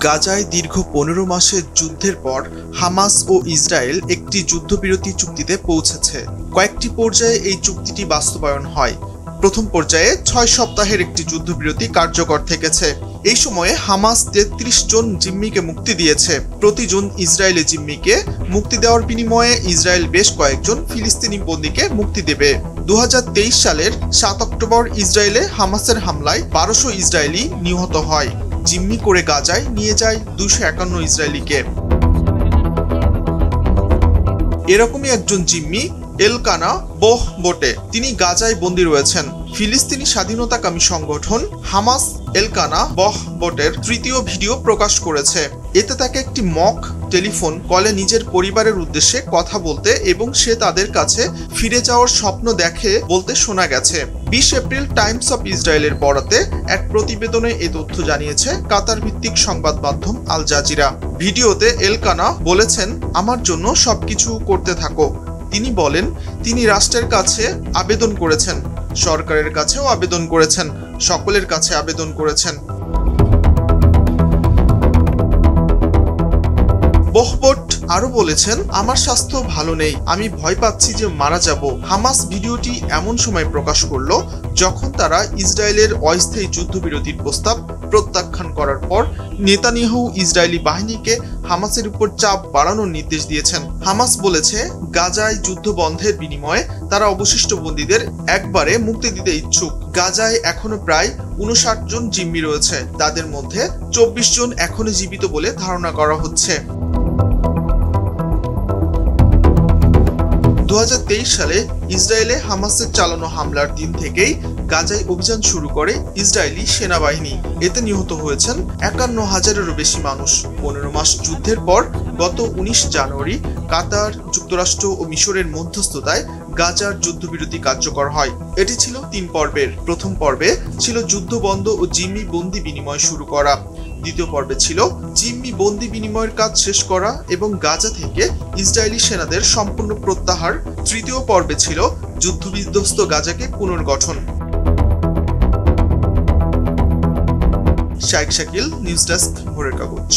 গাজায় দীর্ঘ ১৫ মাসের যুদ্ধের পর হামাস ও ইসরায়েল একটি যুদ্ধবিরতি চুক্তিতে পৌঁছেছে। কয়েকটি পর্যায়ে এই চুক্তিটি বাস্তবায়ন হয়। প্রথম পর্যায়ে ৬ সপ্তাহের একটি যুদ্ধবিরতি কার্যকর থেকেছে। এই সময়ে হামাস ৩৩ জন জিম্মিকে মুক্তি দিয়েছে। প্রতিজন ইসরায়েলি জিম্মিকে মুক্তি দেওয়ার বিনিময়ে ইসরায়েল বেশ কয়েকজন ফিলিস্তিনি বন্দীকে মুক্তি দেবে। ২০২৩ সালের ৭ অক্টোবর ইসরায়েলে হামাসের হামলায় ১২০০ ইসরায়েলি নিহত হয়। জিম্মি করে গাজায় নিয়ে যায় ২৫১ ইসরায়েলিকে। এরকমই একজন জিম্মি এলকানা বহবোটে, তিনি গাজায় বন্দী রয়েছেন। ফিলিস্তিনি স্বাধীনতাকামী সংগঠন হামাস এলকানা বহবোটের তৃতীয় ভিডিও প্রকাশ করেছে। এতে তাকে একটি মক টেলিফোন কলে নিজের পরিবারের উদ্দেশ্যে কথা বলতে এবং সে তাদের কাছে ফিরে যাওয়ার স্বপ্ন দেখে বলতে শোনা গেছে। ২০ এপ্রিল টাইমস অফ ইসরায়েলের বরাতে এক প্রতিবেদনে এ তথ্য জানিয়েছে কাতার ভিত্তিক সংবাদ মাধ্যম আল জাজিরা। ভিডিওতে এলকানা বলেছেন, আমার জন্য সবকিছু করতে থাকো। তিনি বলেন, তিনি রাষ্ট্রের কাছে আবেদন করেছেন, সরকারের কাছেও আবেদন করেছেন, সকলের কাছে আবেদন করেছেন। বহবোট আরো বলেছেন, আমার স্বাস্থ্য ভালো নেই, আমি ভয় পাচ্ছি যে মারা যাব। হামাস ভিডিওটি এমন সময় প্রকাশ করলো যখন তারা ইসরায়েলের অস্থায়ী যুদ্ধবিরতির প্রস্তাব প্রত্যাখ্যান করার পর নেতানিয়াহু ইসরায়েলি বাহিনীকে হামাসের উপর চাপ বাড়ানোর নির্দেশ দিয়েছেন। হামাস বলেছে, গাজায় যুদ্ধ বন্ধের বিনিময়ে তারা অবশিষ্ট বন্দীদের একবারে মুক্তি দিতে ইচ্ছুক। গাজায় এখনো প্রায় ৫৯ জন জিম্মি রয়েছে, তাদের মধ্যে ২৪ জন এখনো জীবিত বলে ধারণা করা হচ্ছে। ২০২৩ সালে ইসরায়েলে হামাসের চালানো হামলার দিন থেকেই গাজায় অভিযান শুরু করে ইসরায়েলি সেনাবাহিনী। এতে নিহত হয়েছেন ৫১,০০০-এরও বেশি মানুষ। ১৫ মাস যুদ্ধের পর গত ১৯ জানুয়ারি কাতার, যুক্তরাষ্ট্র ও মিশরের মধ্যস্থতায় গাজার যুদ্ধবিরতি কার্যকর হয়। এটি ছিল ৩ পর্বের। প্রথম পর্বে ছিল যুদ্ধবন্ধ ও জিম্মি বন্দি বিনিময় শুরু করা। দ্বিতীয় পর্বে ছিল জিম্মি বন্দি বিনিময়ের কাজ শেষ করা এবং গাজা থেকে ইসরায়েলি সেনাদের সম্পূর্ণ প্রত্যাহার। তৃতীয় পর্বে ছিল যুদ্ধবিধ্বস্ত গাজাকে পুনর্গঠন। শাইখ শাকিল, নিউজ ডেস্ক, ভোরের কাগজ।